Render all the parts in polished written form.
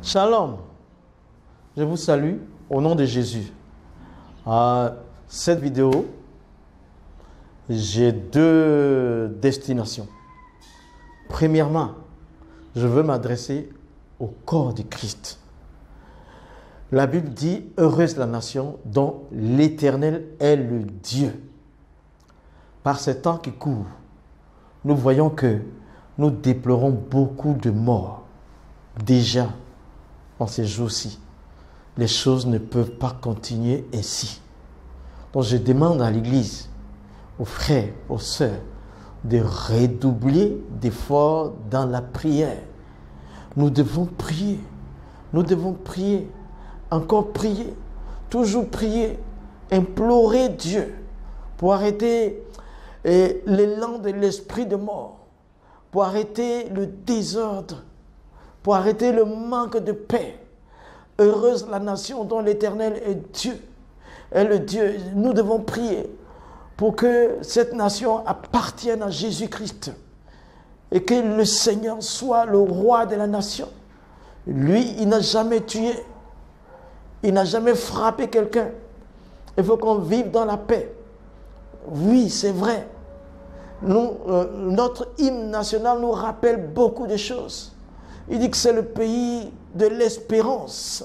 Shalom, je vous salue au nom de Jésus. À cette vidéo, j'ai deux destinations. Premièrement, je veux m'adresser au corps de Christ. La Bible dit « Heureuse la nation dont l'Éternel est le Dieu ». Par ces temps qui courent, nous voyons que nous déplorons beaucoup de morts. Déjà, en ces jours-ci, les choses ne peuvent pas continuer ainsi. Donc je demande à l'Église, aux frères, aux sœurs, de redoubler d'efforts dans la prière. Nous devons prier, encore prier, toujours prier, implorer Dieu pour arrêter l'élan de l'esprit de mort, pour arrêter le désordre, pour arrêter le manque de paix. Heureuse la nation dont l'Éternel est Dieu. Et le Dieu, nous devons prier pour que cette nation appartienne à Jésus-Christ et que le Seigneur soit le roi de la nation. Lui, il n'a jamais tué, il n'a jamais frappé quelqu'un. Il faut qu'on vive dans la paix. Oui, c'est vrai. Notre hymne national nous rappelle beaucoup de choses. Il dit que c'est le pays de l'espérance.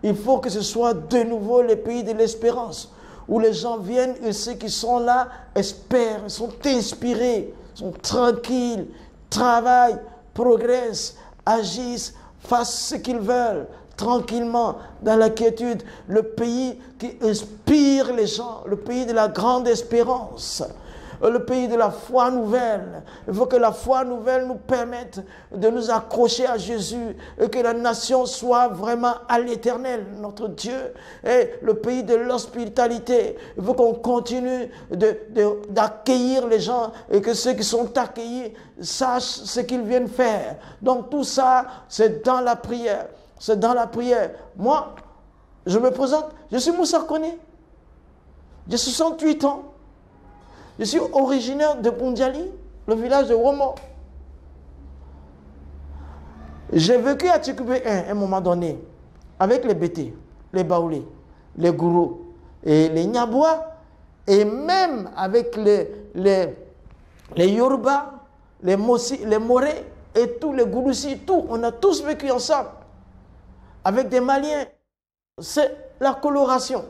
Il faut que ce soit de nouveau le pays de l'espérance, où les gens viennent et ceux qui sont là espèrent, sont inspirés, sont tranquilles, travaillent, progressent, agissent, fassent ce qu'ils veulent, tranquillement, dans la quiétude. Le pays qui inspire les gens, le pays de la grande espérance. Le pays de la foi nouvelle. Il faut que la foi nouvelle nous permette de nous accrocher à Jésus et que la nation soit vraiment à l'Éternel, notre Dieu. Et le pays de l'hospitalité. Il faut qu'on continue d'accueillir les gens et que ceux qui sont accueillis sachent ce qu'ils viennent faire. Donc tout ça, c'est dans la prière. C'est dans la prière. Moi, je me présente, je suis Moussa Koné. J'ai 68 ans. Je suis originaire de Pundiali, le village de Womo. J'ai vécu à Tchikoubé 1 à un moment donné, avec les Bété, les Baoulés, les Gourous et les Nyabois, et même avec les Yoruba, les Mossi, les Moré et tous les Gouloussi, tout. On a tous vécu ensemble, avec des Maliens. C'est la coloration.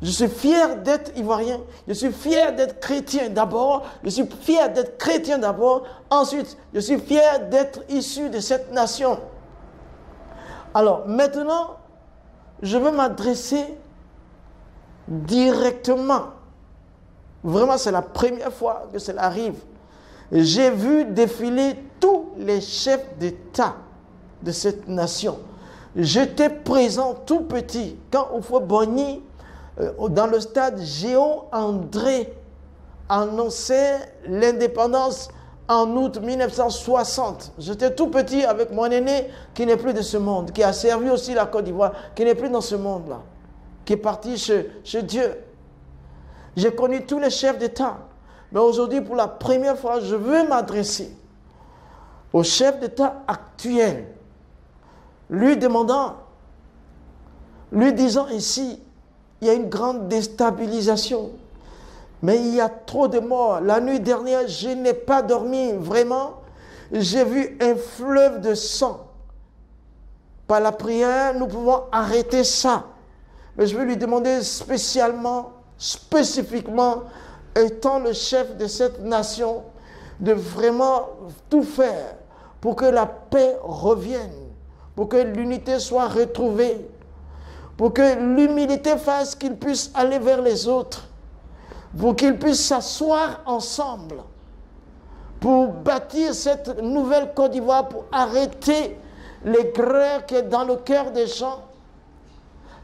Je suis fier d'être ivoirien, je suis fier d'être chrétien d'abord, je suis fier d'être chrétien d'abord, ensuite je suis fier d'être issu de cette nation. Alors maintenant, je veux m'adresser directement, vraiment c'est la première fois que cela arrive. J'ai vu défiler tous les chefs d'État de cette nation. J'étais présent tout petit quand Oufo-Boni, dans le stade Géo-André, annonçait l'indépendance en août 1960. J'étais tout petit avec mon aîné qui n'est plus de ce monde, qui a servi aussi la Côte d'Ivoire, qui n'est plus dans ce monde-là, qui est parti chez Dieu. J'ai connu tous les chefs d'État, mais aujourd'hui, pour la première fois, je veux m'adresser au chef d'État actuel, lui disant ici, il y a une grande déstabilisation. Mais il y a trop de morts. La nuit dernière, je n'ai pas dormi vraiment. J'ai vu un fleuve de sang. Par la prière, nous pouvons arrêter ça. Mais je veux lui demander spécifiquement, étant le chef de cette nation, de vraiment tout faire pour que la paix revienne, pour que l'unité soit retrouvée, pour que l'humilité fasse qu'ils puissent aller vers les autres, pour qu'ils puissent s'asseoir ensemble, pour bâtir cette nouvelle Côte d'Ivoire, pour arrêter les guerres qui est dans le cœur des gens,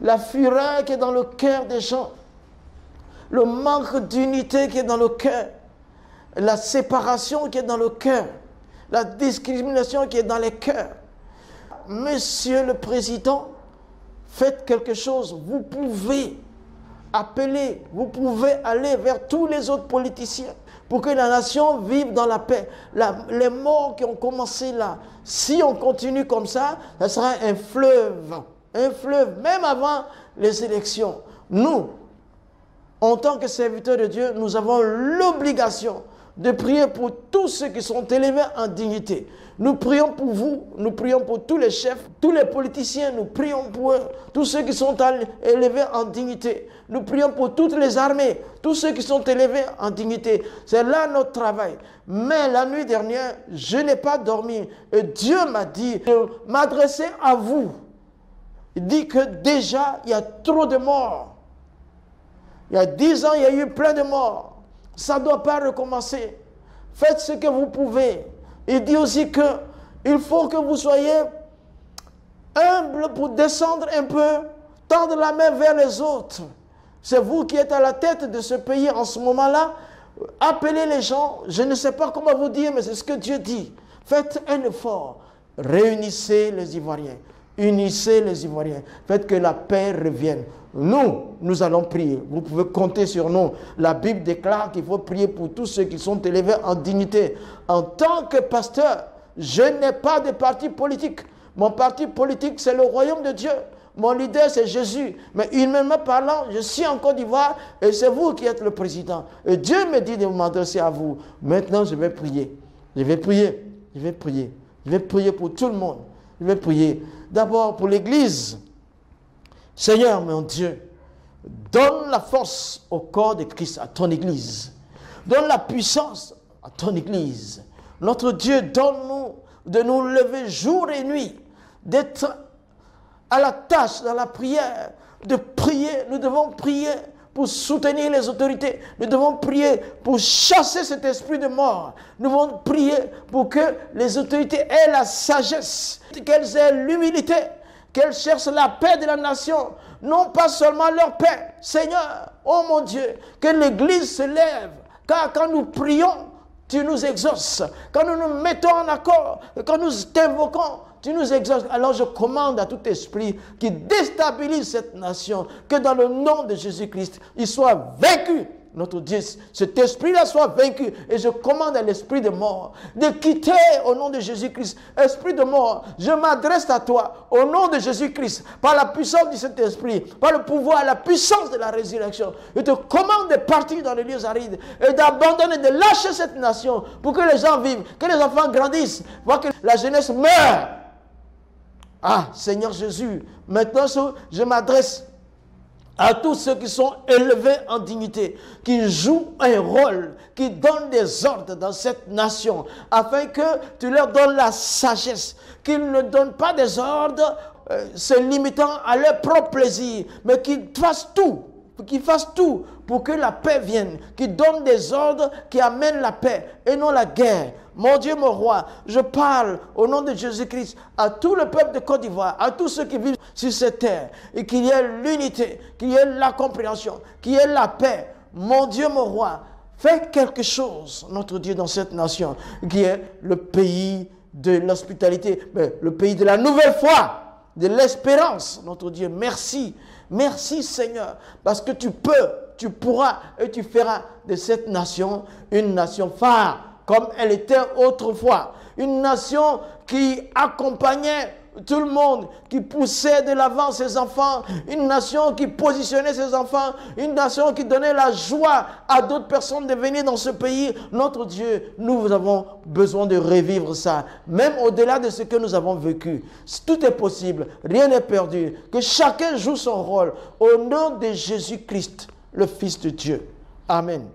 la fureur qui est dans le cœur des gens, le manque d'unité qui est dans le cœur, la séparation qui est dans le cœur, la discrimination qui est dans les cœurs. Monsieur le Président, faites quelque chose. Vous pouvez appeler, vous pouvez aller vers tous les autres politiciens pour que la nation vive dans la paix. Les morts qui ont commencé là, si on continue comme ça sera un fleuve, même avant les élections. Nous, en tant que serviteurs de Dieu, nous avons l'obligation de prier pour tous ceux qui sont élevés en dignité. Nous prions pour vous, nous prions pour tous les chefs, tous les politiciens, nous prions pour eux, tous ceux qui sont élevés en dignité. Nous prions pour toutes les armées, tous ceux qui sont élevés en dignité. C'est là notre travail. Mais la nuit dernière, je n'ai pas dormi. Et Dieu m'a dit de m'adresser à vous. Il dit que déjà, il y a trop de morts. Il y a 10 ans, il y a eu plein de morts. Ça ne doit pas recommencer. Faites ce que vous pouvez. Il dit aussi qu'il faut que vous soyez humbles pour descendre un peu, tendre la main vers les autres. C'est vous qui êtes à la tête de ce pays en ce moment-là. Appelez les gens. Je ne sais pas comment vous dire, mais c'est ce que Dieu dit. Faites un effort. Réunissez les Ivoiriens. Unissez les Ivoiriens. Faites que la paix revienne. Nous allons prier. Vous pouvez compter sur nous. La Bible déclare qu'il faut prier pour tous ceux qui sont élevés en dignité. En tant que pasteur, je n'ai pas de parti politique. Mon parti politique, c'est le royaume de Dieu. Mon leader, c'est Jésus. Mais humainement parlant, je suis en Côte d'Ivoire et c'est vous qui êtes le président. Et Dieu me dit de m'adresser à vous. Maintenant, je vais prier. Je vais prier. Je vais prier. Je vais prier pour tout le monde. Je vais prier. D'abord pour l'Église. Seigneur, mon Dieu, donne la force au corps de Christ, à ton Église. Donne la puissance à ton Église. Notre Dieu, donne-nous de nous lever jour et nuit, d'être à la tâche, dans la prière, de prier. Nous devons prier pour soutenir les autorités. Nous devons prier pour chasser cet esprit de mort. Nous devons prier pour que les autorités aient la sagesse, qu'elles aient l'humilité, qu'elles cherchent la paix de la nation, non pas seulement leur paix. Seigneur, oh mon Dieu, que l'Église se lève, car quand nous prions, tu nous exauces. Quand nous nous mettons en accord, quand nous t'invoquons, tu nous exauces. Alors je commande à tout esprit qui déstabilise cette nation, que dans le nom de Jésus-Christ, il soit vaincu. Notre Dieu, cet esprit-là soit vaincu. Et je commande à l'esprit de mort de quitter au nom de Jésus-Christ. Esprit de mort, je m'adresse à toi au nom de Jésus-Christ, par la puissance de cet esprit, par le pouvoir, la puissance de la résurrection. Je te commande de partir dans les lieux arides et d'abandonner, de lâcher cette nation pour que les gens vivent, que les enfants grandissent, pour que la jeunesse meure. Ah, Seigneur Jésus, maintenant je m'adresse à tous ceux qui sont élevés en dignité, qui jouent un rôle, qui donnent des ordres dans cette nation, afin que tu leur donnes la sagesse, qu'ils ne donnent pas des ordres se limitant à leur propre plaisir, mais qu'ils fassent tout pour que la paix vienne, qu'ils donnent des ordres qui amènent la paix et non la guerre. Mon Dieu, mon roi, je parle au nom de Jésus-Christ à tout le peuple de Côte d'Ivoire, à tous ceux qui vivent sur cette terre, et qu'il y ait l'unité, qu'il y ait la compréhension, qu'il y ait la paix. Mon Dieu, mon roi, fais quelque chose, notre Dieu, dans cette nation, qui est le pays de l'hospitalité, le pays de la nouvelle foi, de l'espérance. Notre Dieu, merci. Merci Seigneur, parce que tu peux, tu pourras et tu feras de cette nation une nation phare, comme elle était autrefois. Une nation qui accompagnait tout le monde, qui poussait de l'avant ses enfants, une nation qui positionnait ses enfants, une nation qui donnait la joie à d'autres personnes de venir dans ce pays. Notre Dieu, nous avons besoin de revivre ça, même au-delà de ce que nous avons vécu. Tout est possible, rien n'est perdu. Que chacun joue son rôle au nom de Jésus-Christ, le Fils de Dieu. Amen.